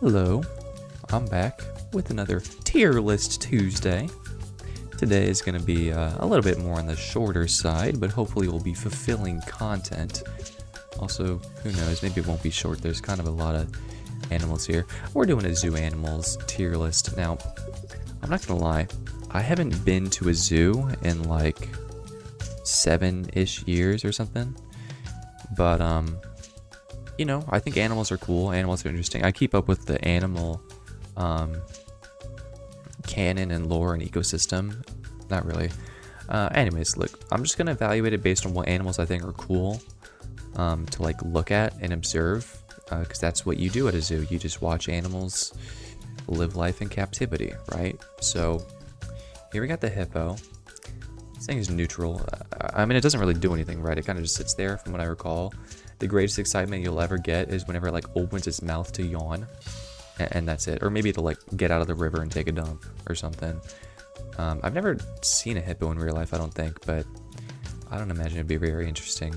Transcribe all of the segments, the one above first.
Hello, I'm back with another tier list Tuesday. Today is going to be a little bit more on the shorter side, but hopefully it will be fulfilling content. Also, who knows, maybe it won't be short. There's kind of a lot of animals here. We're doing a zoo animals tier list. Now, I'm not going to lie, I haven't been to a zoo in like 7-ish years or something. But, you know, I think animals are cool. Animals are interesting. I keep up with the animal canon and lore and ecosystem. Not really. Anyways, look, I'm just going to evaluate it based on what animals I think are cool to, like, look at and observe. Because that's what you do at a zoo. You just watch animals live life in captivity, right? So, here we got the hippo. This thing is neutral. I mean, it doesn't really do anything, right? It kind of just sits there, from what I recall. The greatest excitement you'll ever get is whenever it, like, opens its mouth to yawn. And that's it. Or maybe it'll, like, get out of the river and take a dump or something. I've never seen a hippo in real life, I don't think, but I don't imagine it'd be very interesting.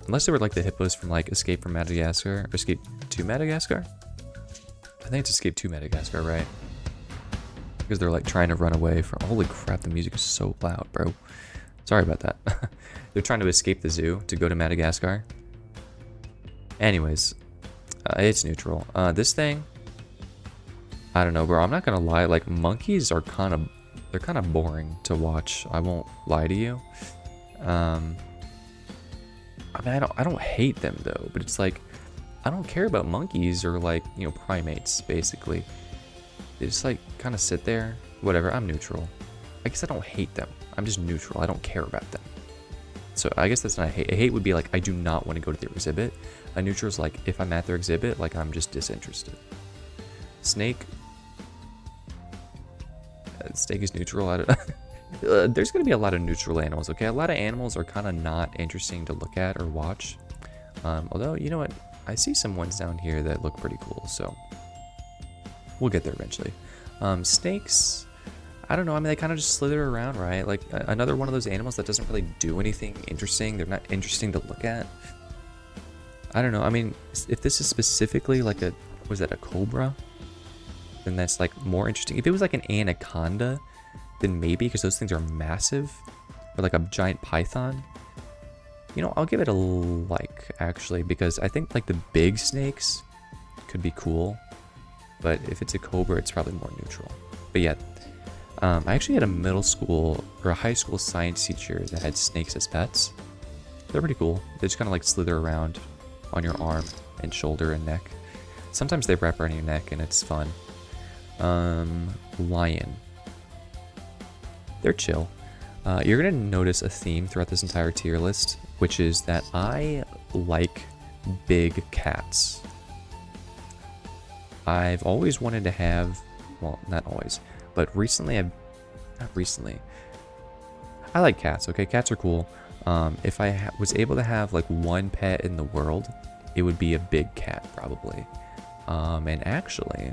Unless they were, like, the hippos from, like, Escape from Madagascar, or Escape to Madagascar? I think it's Escape to Madagascar, right? Because they're, like, trying to run away from... Holy crap, the music is so loud, bro. Sorry about that. They're trying to escape the zoo to go to Madagascar. Anyways, it's neutral. This thing, I don't know, bro. I'm not gonna lie. Like, monkeys are they're kind of boring to watch. I won't lie to you. I mean, I don't hate them though, but it's like, I don't care about monkeys or, like, you know, primates. Basically, they just, like, kind of sit there. Whatever. I'm neutral. I guess I don't hate them. I'm just neutral. I don't care about them. So I guess that's not a hate. A hate would be like, I do not want to go to their exhibit. A neutral is like, if I'm at their exhibit, like, I'm just disinterested. Snake. Snake is neutral. I don't there's going to be a lot of neutral animals, okay? A lot of animals are kind of not interesting to look at or watch. Although, you know what? I see some ones down here that look pretty cool, so we'll get there eventually. Snakes... I don't know, I mean, they kind of just slither around, right? Like, another one of those animals that doesn't really do anything interesting. They're not interesting to look at. I don't know, I mean, if this is specifically like a, was that a cobra? Then that's, like, more interesting. If it was like an anaconda, then maybe, because those things are massive. Or like a giant python. You know, I'll give it a like, actually, because I think, like, the big snakes could be cool. But if it's a cobra, it's probably more neutral. But yeah. I actually had a middle school or a high school science teacher that had snakes as pets. They're pretty cool. They just kind of, like, slither around on your arm and shoulder and neck. Sometimes they wrap around your neck and it's fun. Lion. They're chill. You're gonna notice a theme throughout this entire tier list, which is that I like big cats. I've always wanted to have, well, not always, but recently I like cats, okay? Cats are cool. If I was able to have, like, one pet in the world, it would be a big cat, probably. And actually,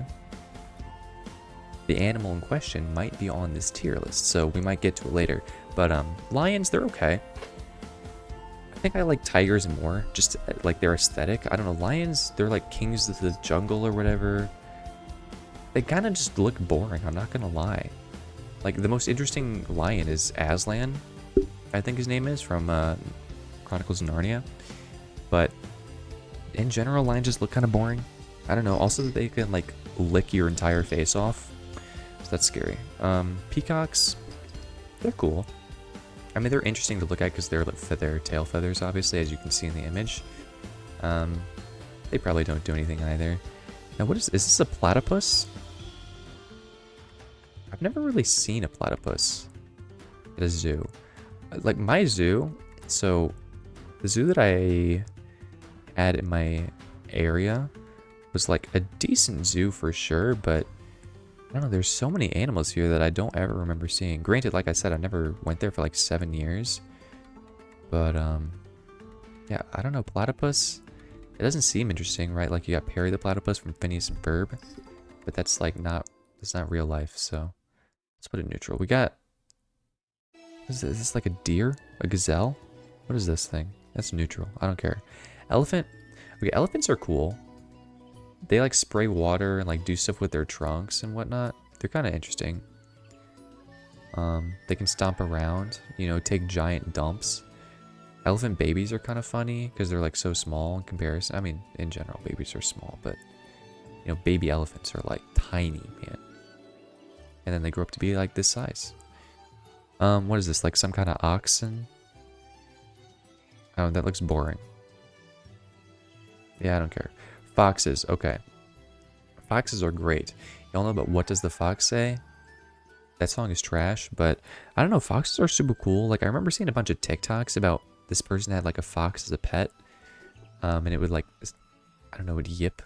the animal in question might be on this tier list, so we might get to it later. But, lions, they're okay. I think I like tigers more, just, like, their aesthetic. I don't know, lions, they're like kings of the jungle or whatever. They kind of just look boring, I'm not gonna lie. Like, the most interesting lion is Aslan, I think his name is, from Chronicles of Narnia. But in general, lions just look kind of boring. I don't know. Also, they can, like, lick your entire face off. So that's scary. Peacocks, they're cool. I mean, they're interesting to look at because they're, like, their tail feathers, obviously, as you can see in the image. They probably don't do anything either. Now, is this a platypus? I've never really seen a platypus at a zoo. Like, my zoo, so the zoo that I had in my area was, like, a decent zoo for sure, but I don't know, there's so many animals here that I don't ever remember seeing. Granted, like I said, I never went there for like 7 years, but yeah, I don't know, platypus, it doesn't seem interesting, right? Like, you got Perry the platypus from Phineas and Ferb, but that's, like, that's not real life, so let's put it neutral. We got, is this like a deer? A gazelle? What is this thing? That's neutral. I don't care. Elephant. Okay, elephants are cool. they like spray water and like do stuff with their trunks and whatnot. They're kind of interesting. They can stomp around, you know, take giant dumps. Elephant babies are kind of funny because they're like so small in comparison. I mean, in general, babies are small, but you know, baby elephants are like tiny, man. And then they grow up to be like this size. What is this? Like some kind of oxen? Oh, that looks boring. Yeah, I don't care. Foxes, okay. Foxes are great. Y'all know about What Does the Fox Say? That song is trash, but I don't know, foxes are super cool. Like, I remember seeing a bunch of TikToks about this person that had like a fox as a pet. And it would like, I don't know, it would yip.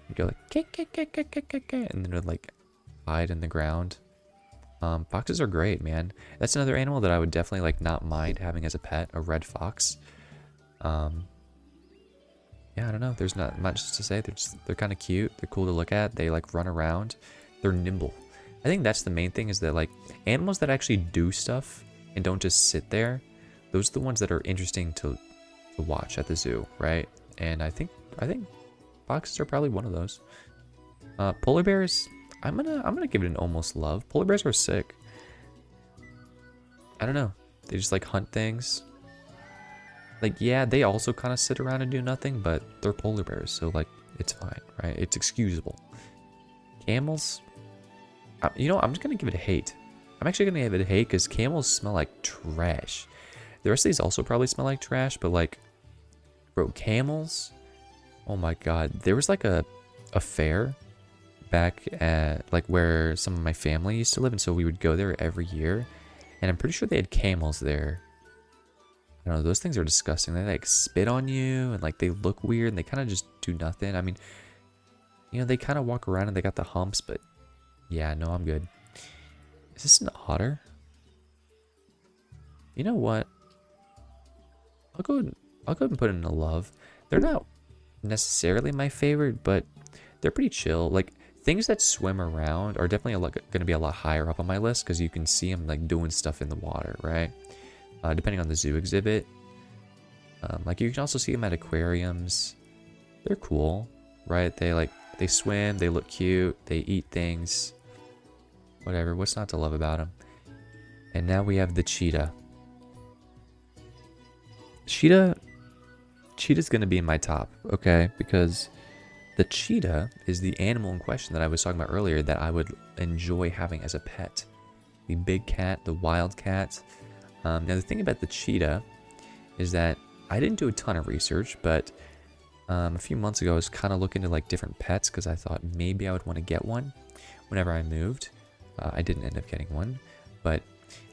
It'd go like, kick, kick, kick, kick, kick, kick, kick, and then it would like hide in the ground. Foxes are great, man. That's another animal that I would definitely like not mind having as a pet, a red fox. Yeah, I don't know. There's not much to say. They're kind of cute. They're cool to look at. They like run around. They're nimble. I think that's the main thing, is that like animals that actually do stuff and don't just sit there, those are the ones that are interesting to watch at the zoo, right? And I think foxes are probably one of those. Polar bears, I'm gonna give it an almost love. Polar bears are sick. I don't know. They just like hunt things. Like, yeah, they also kind of sit around and do nothing, but they're polar bears, so like it's fine, right? It's excusable. Camels, you know, I'm just gonna give it a hate. I'm actually gonna give it a hate because camels smell like trash. The rest of these also probably smell like trash, but like, bro, camels, oh my god. There was like a fair back at like where some of my family used to live, and so we would go there every year, and I'm pretty sure they had camels there. I don't know, those things are disgusting. They like spit on you, and like they look weird, and they kind of just do nothing. I mean, you know, they kind of walk around and they got the humps, but yeah, no, I'm good. Is this an otter? You know what? I'll go ahead and put it in a love. They're not necessarily my favorite, but they're pretty chill. Like, things that swim around are definitely going to be a lot higher up on my list because you can see them like doing stuff in the water, right? Depending on the zoo exhibit. Like, you can also see them at aquariums. They're cool, right? They swim, they look cute, they eat things. Whatever, what's not to love about them? And now we have the cheetah. Cheetah's gonna be in my top, okay? Because the cheetah is the animal in question that I was talking about earlier that I would enjoy having as a pet. The big cat, the wild cat. Now the thing about the cheetah is that I didn't do a ton of research, but a few months ago I was kind of looking into like different pets because I thought maybe I would want to get one whenever I moved. I didn't end up getting one, but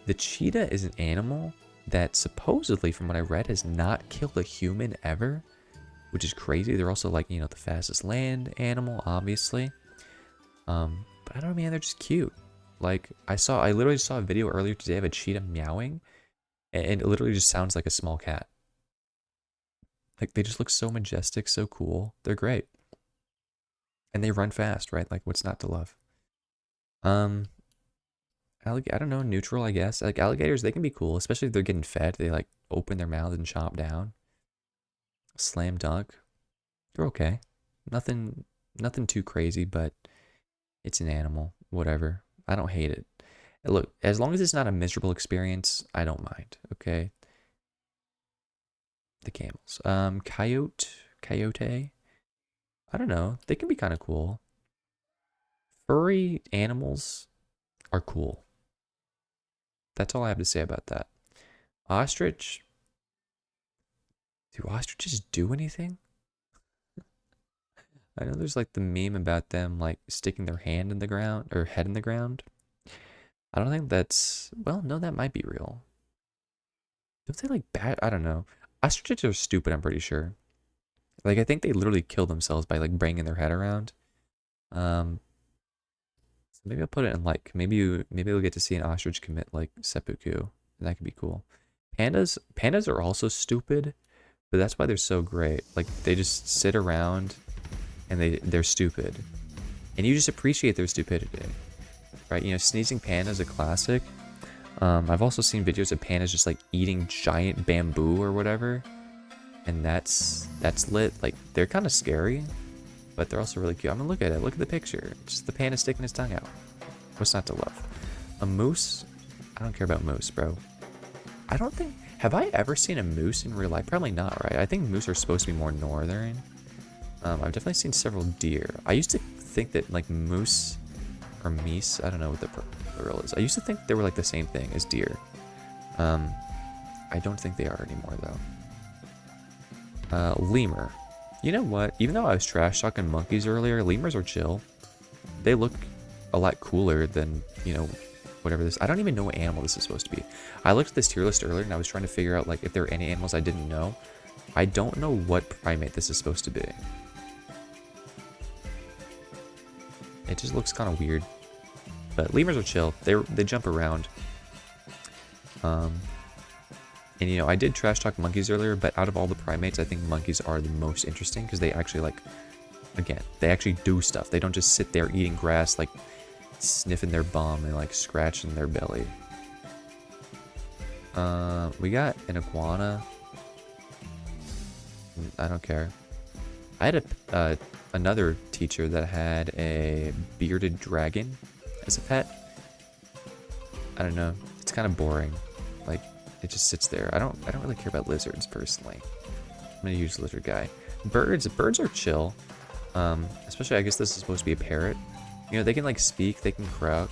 the cheetah is an animal that supposedly, from what I read, has not killed a human ever, which is crazy. They're also like, you know, the fastest land animal, obviously. But I don't know, man, they're just cute. Like, I literally saw a video earlier today of a cheetah meowing, and it literally just sounds like a small cat. Like, they just look so majestic, so cool. They're great. And they run fast, right? Like, what's not to love? I don't know, neutral, I guess. Like, alligators, they can be cool, especially if they're getting fed. They like open their mouths and chomp down. Slam dunk. They're okay. Nothing too crazy, but it's an animal. Whatever. I don't hate it. Look, as long as it's not a miserable experience, I don't mind. Okay. The camels. Coyote. I don't know. They can be kind of cool. Furry animals are cool. That's all I have to say about that. Ostrich. Do ostriches do anything? I know there's like the meme about them like sticking their hand in the ground or head in the ground. I don't think that's, well, no, that might be real. Don't they like bat? I don't know. Ostriches are stupid, I'm pretty sure. Like, I think they literally kill themselves by like banging their head around. So maybe I'll put it in like, maybe you'll get to see an ostrich commit like seppuku, and that could be cool. Pandas are also stupid, but that's why they're so great. Like, they just sit around and they're stupid, and you just appreciate their stupidity, right? You know, sneezing panda is a classic. I've also seen videos of pandas just like eating giant bamboo or whatever, and that's lit. Like, they're kind of scary, but they're also really cute. I'm gonna look at it. Look at the picture. It's just the panda sticking his tongue out. What's not to love? A moose? I don't care about moose, bro. I don't think... Have I ever seen a moose in real life? Probably not, right? I think moose are supposed to be more northern. I've definitely seen several deer. I used to think that, like, moose or meese, I don't know what the plural is. I used to think they were, like, the same thing as deer. I don't think they are anymore, though. Lemur. You know what? Even though I was trash talking monkeys earlier, lemurs are chill. They look a lot cooler than, you know, whatever this... I don't even know what animal this is supposed to be. I looked at this tier list earlier and I was trying to figure out, like, if there were any animals I didn't know. I don't know what primate this is supposed to be. It just looks kind of weird. But lemurs are chill. They jump around. And, you know, I did trash talk monkeys earlier, but out of all the primates, I think monkeys are the most interesting because they actually, like, again, they actually do stuff. They don't just sit there eating grass, like, sniffing their bum and, like, scratching their belly. We got an iguana. I don't care. I had another teacher that had a bearded dragon as a pet. I don't know. It's kind of boring. Like, it just sits there. I don't really care about lizards personally. I'm gonna use lizard guy. Birds are chill. Especially, I guess this is supposed to be a parrot. You know, they can, like, speak, they can croak,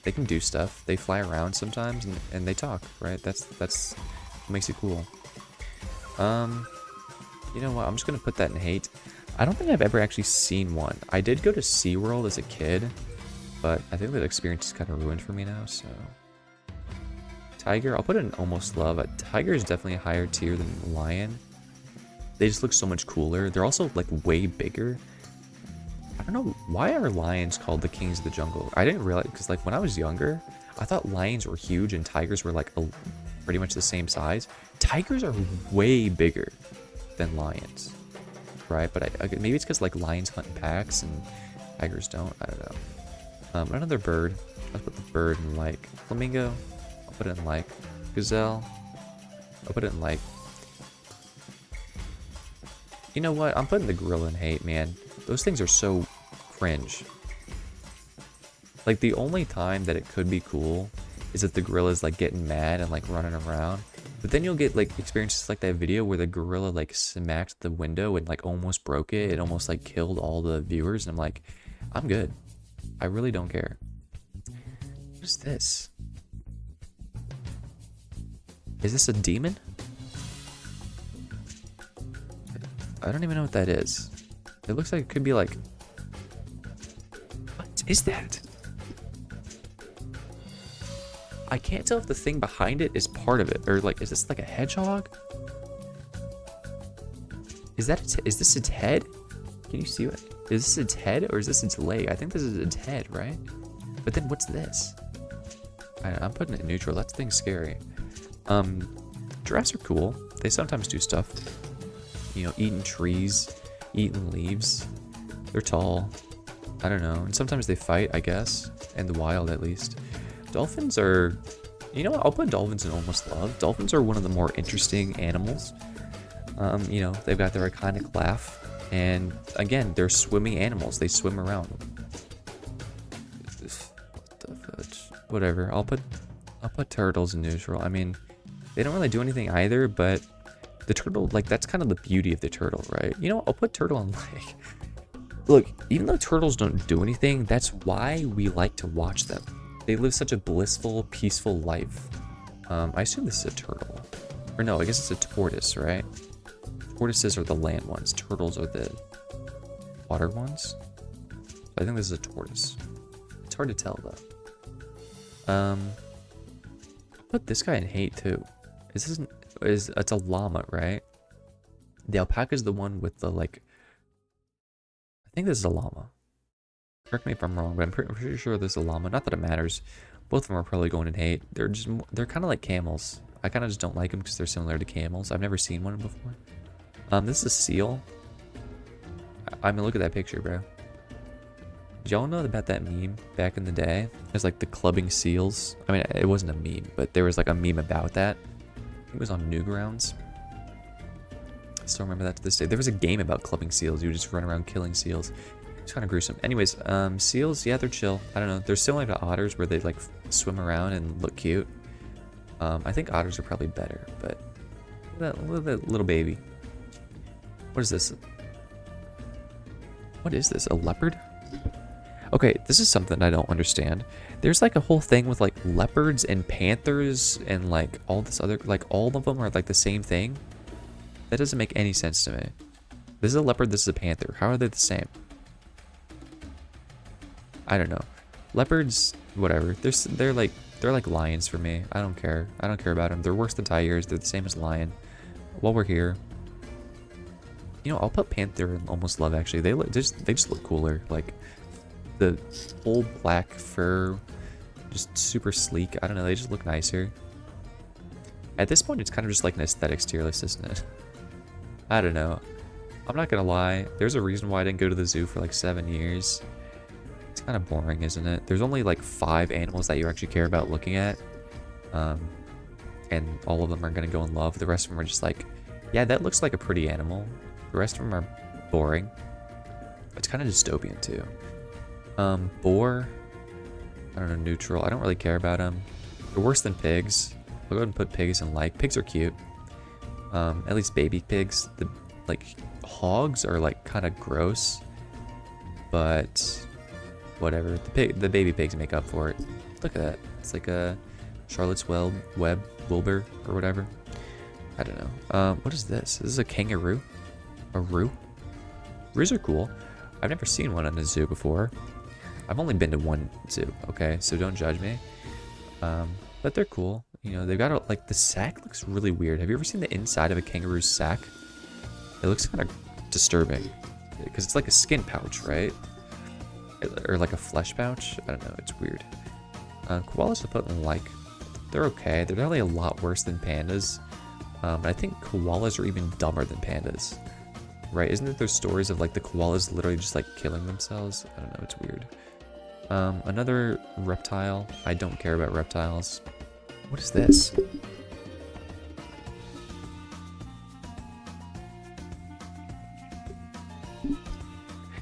they can do stuff. They fly around sometimes and they talk, right? That's what makes it cool. You know what? I'm just gonna put that in hate. I don't think I've ever actually seen one. I did go to SeaWorld as a kid, but I think that experience is kind of ruined for me now, so... Tiger, I'll put it in almost love. A tiger is definitely a higher tier than lion. They just look so much cooler. They're also, like, way bigger. I don't know, why are lions called the kings of the jungle? I didn't realize, because, like, when I was younger, I thought lions were huge and tigers were, like, pretty much the same size. Tigers are way bigger than lions, right? But maybe it's because, like, lions hunt in packs and tigers don't. I don't know. Another bird. Let's put the bird in, like, flamingo. I'll put it in, like, gazelle. I'll put it in, like... You know what? I'm putting the gorilla in hate, man. Those things are so cringe. Like, the only time that it could be cool is if the gorilla's, like, getting mad and, like, running around. But then you'll get, like, experiences like that video where the gorilla, like, smacked the window and, like, almost broke it. It almost, like, killed all the viewers. And I'm like, I'm good. I really don't care. What is this? Is this a demon? I don't even know what that is. It looks like it could be like... What is that? I can't tell if the thing behind it is part of it. Or, like, is this like a hedgehog? Is this its head? Can you see what? Is this its head or is this its leg? I think this is its head, right? But then what's this? I'm putting it in neutral. That thing's scary. Giraffes are cool. They sometimes do stuff. You know, eating trees, eating leaves. They're tall. I don't know. And sometimes they fight, I guess. In the wild, at least. Dolphins are... You know what? I'll put dolphins in almost love. Dolphins are one of the more interesting animals. You know, they've got their iconic laugh. And, again, they're swimming animals. They swim around. What the fudge? Whatever. I'll put turtles in neutral. I mean, they don't really do anything either, but... The turtle, like, that's kind of the beauty of the turtle, right? You know, I'll put turtle on, like... Look, even though turtles don't do anything, that's why we like to watch them. They live such a blissful, peaceful life. I assume this is a turtle. Or no, I guess it's a tortoise, right? Tortoises are the land ones. Turtles are the water ones. I think this is a tortoise. It's hard to tell, though. I'll put this guy in hate, too. It's a llama, right? The alpaca is the one with the, like... I think this is a llama. Correct me if I'm wrong, but I'm pretty sure this is a llama. Not that it matters. Both of them are probably going in hate. They're kind of like camels. I kind of just don't like them because they're similar to camels. I've never seen one before. This is a seal. I mean, look at that picture, bro. Did y'all know about that meme back in the day? It's like the clubbing seals. I mean, it wasn't a meme, but there was like a meme about that. It was on Newgrounds. Still remember that to this day. There was a game about clubbing seals. You would just run around killing seals. It's kind of gruesome. Anyways, seals, yeah, they're chill. I don't know. They're similar to otters where they like swim around and look cute. I think otters are probably better, but that little baby. What is this? What is this? A leopard? Okay, this is something I don't understand. There's like a whole thing with like leopards and panthers and like all this other, like all of them are like the same thing. That doesn't make any sense to me. This is a leopard, this is a panther. How are they the same? I don't know. Leopards, whatever. They're like lions for me. I don't care. I don't care about them. They're worse than tigers. They're the same as lion. While we're here, you know, I'll put panther in almost love. Actually, they just look cooler. Like the whole black fur, just super sleek. I don't know. They just look nicer. At this point, it's kind of just like an aesthetics tier list, isn't it? I don't know. I'm not gonna lie. There's a reason why I didn't go to the zoo for like 7 years. It's kind of boring, isn't it? There's only like 5 animals that you actually care about looking at. And all of them are gonna go in love. The rest of them are just like, yeah, that looks like a pretty animal. The rest of them are boring. It's kind of dystopian too. Boar, I don't know, neutral. I don't really care about them. They're worse than pigs. I'll go ahead and put pigs in like. Pigs are cute. At least baby pigs. The like hogs are like kind of gross, but whatever. The baby pigs make up for it. Look at that. It's like a Charlotte's Web Wilbur or whatever. I don't know. What is this? This is a kangaroo. A roo. Roos are cool. I've never seen one in a zoo before. I've only been to one zoo. Okay, so don't judge me. But they're cool. You know, they've got a, like the sack looks really weird. Have you ever seen the inside of a kangaroo's sack? It looks kind of disturbing because it's like a skin pouch, right? Or like a flesh pouch. I don't know. It's weird. Koalas I put in like. They're okay. They're definitely a lot worse than pandas. I think koalas are even dumber than pandas. Right? Isn't it those stories of like the koalas literally just like killing themselves? I don't know. It's weird. Another reptile. I don't care about reptiles. What is this?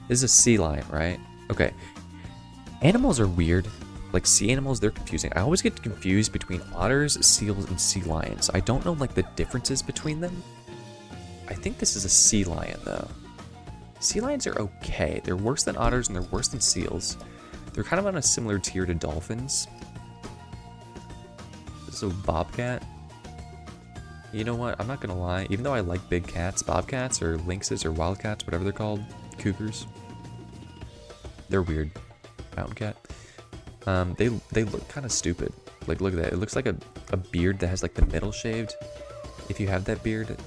This is a sea lion, right? Okay. Animals are weird. Like sea animals, they're confusing. I always get confused between otters, seals, and sea lions. I don't know like the differences between them. I think this is a sea lion though. Sea lions are okay. They're worse than otters and they're worse than seals. They're kind of on a similar tier to dolphins. So bobcat. You know what? I'm not gonna lie. Even though I like big cats, bobcats or lynxes or wildcats, whatever they're called, cougars. They're weird. Mountain cat. They look kind of stupid. Like look at that. It looks like a beard that has like the middle shaved. If you have that beard,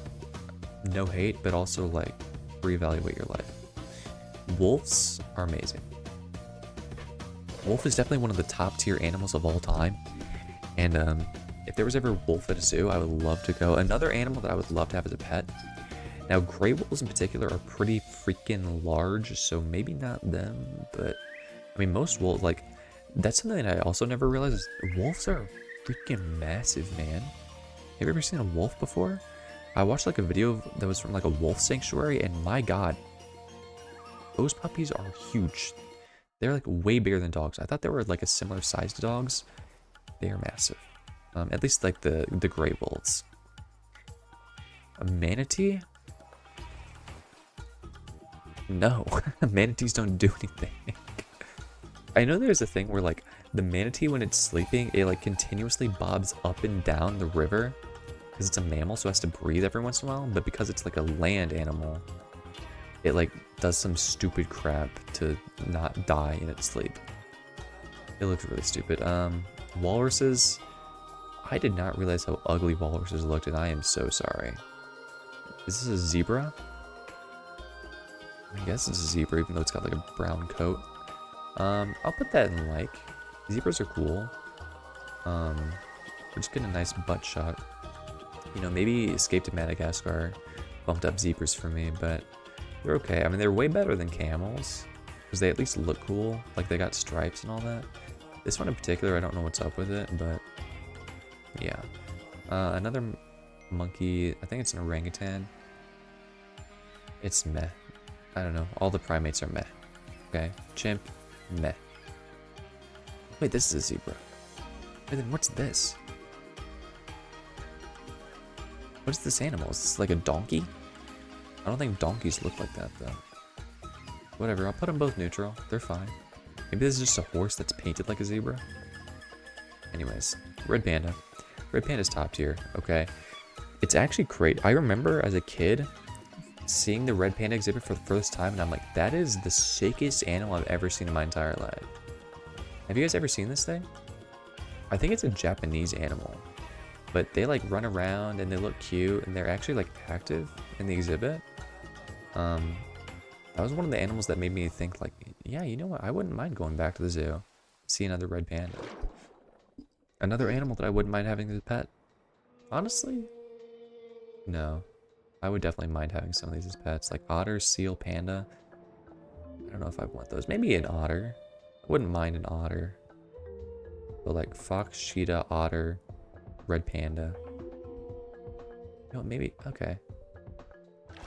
no hate, but also like reevaluate your life. Wolves are amazing. Wolf is definitely one of the top tier animals of all time. And if there was ever a wolf at a zoo, I would love to go. Another animal that I would love to have as a pet. Now, gray wolves in particular are pretty freaking large, so maybe not them, but I mean, most wolves, like, that's something that I also never realized is wolves are freaking massive, man. Have you ever seen a wolf before? I watched like a video that was from like a wolf sanctuary, and my god, those puppies are huge. They're like way bigger than dogs. I thought they were like a similar size to dogs. They are massive. At least like the gray wolves. A manatee? No, manatees don't do anything. I know there's a thing where like the manatee when it's sleeping, it like continuously bobs up and down the river because it's a mammal, so it has to breathe every once in a while. But because it's like a land animal, it like does some stupid crap to not die in its sleep. It looks really stupid. Walruses. I did not realize how ugly walruses looked, and I am so sorry. Is this a zebra? I guess it's a zebra, even though it's got like a brown coat. I'll put that in like. Zebras are cool. We're just getting a nice butt shot. You know, maybe Escape to Madagascar bumped up zebras for me, but they're okay. I mean, they're way better than camels because they at least look cool. Like they got stripes and all that. This one in particular, I don't know what's up with it, but yeah. Another monkey, I think it's an orangutan. It's meh. I don't know. All the primates are meh. Okay. Chimp, meh. Wait, this is a zebra. Wait, then what's this? What is this animal? Is this like a donkey? I don't think donkeys look like that, though. Whatever, I'll put them both neutral. They're fine. Maybe this is just a horse that's painted like a zebra. Anyways, red panda. Red panda's top tier, okay. It's actually great. I remember as a kid seeing the red panda exhibit for the first time, and I'm like, that is the sickest animal I've ever seen in my entire life. Have you guys ever seen this thing? I think it's a Japanese animal, but they like run around and they look cute, and they're actually like active in the exhibit. That was one of the animals that made me think like, yeah, you know what? I wouldn't mind going back to the zoo, see another red panda. Another animal that I wouldn't mind having as a pet. Honestly, no. I would definitely mind having some of these as pets, like otter, seal, panda. I don't know if I want those. Maybe an otter. I wouldn't mind an otter. But like fox, cheetah, otter, red panda. No, maybe, okay.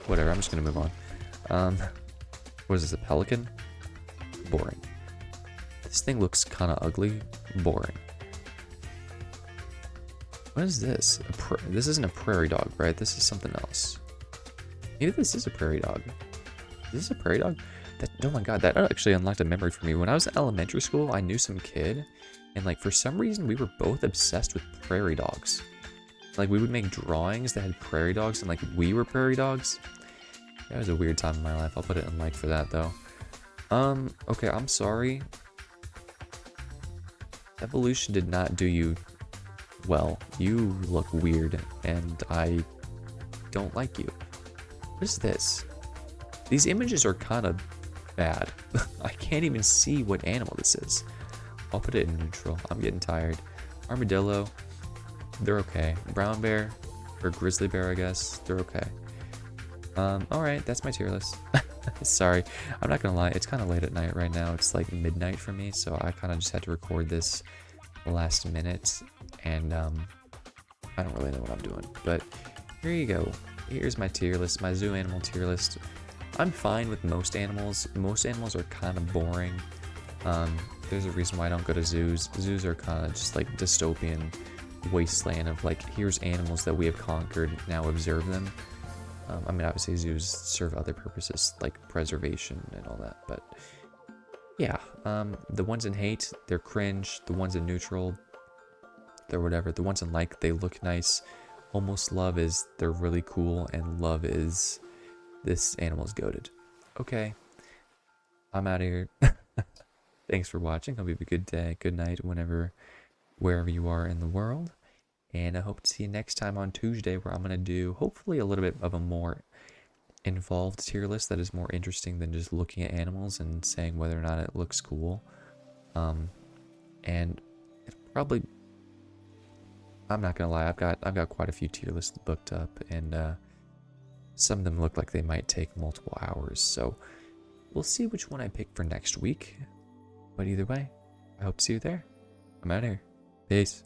Whatever, I'm just gonna move on. What is this, a pelican? Boring. This thing looks kind of ugly. Boring. What is this? This isn't a prairie dog, right? This is something else. Maybe this is a prairie dog. Is this a prairie dog? Oh my god, that actually unlocked a memory for me. When I was in elementary school, I knew some kid, and like for some reason we were both obsessed with prairie dogs. Like we would make drawings that had prairie dogs, and like we were prairie dogs. That was a weird time in my life. I'll put it in like for that though. Okay, I'm sorry. Evolution did not do you well. You look weird, and I don't like you. What is this? These images are kind of bad. I can't even see what animal this is. I'll put it in neutral. I'm getting tired. Armadillo, they're okay. Brown bear, or grizzly bear, I guess, they're okay. Alright, that's my tier list. Sorry, I'm not gonna lie, it's kind of late at night right now. It's like midnight for me, so I kind of just had to record this last minute, and I don't really know what I'm doing. But here you go. Here's my tier list, my zoo animal tier list. I'm fine with most animals. Most animals are kind of boring. There's a reason why I don't go to zoos. Zoos are kind of just like dystopian wasteland of like, here's animals that we have conquered, now observe them. I mean, obviously zoos serve other purposes like preservation and all that, but yeah, the ones in hate, they're cringe. The ones in neutral, they're whatever. The ones in like, they look nice. Almost love is they're really cool, and love is this animal's goated. Okay, I'm out of here. Thanks for watching. Hope you have a good day, good night, wherever you are in the world. And I hope to see you next time on Tuesday, where I'm going to do hopefully a little bit of a more involved tier list that is more interesting than just looking at animals and saying whether or not it looks cool. And it probably, I'm not going to lie, I've got quite a few tier lists booked up, and some of them look like they might take multiple hours. So we'll see which one I pick for next week. But either way, I hope to see you there. I'm out of here. Peace.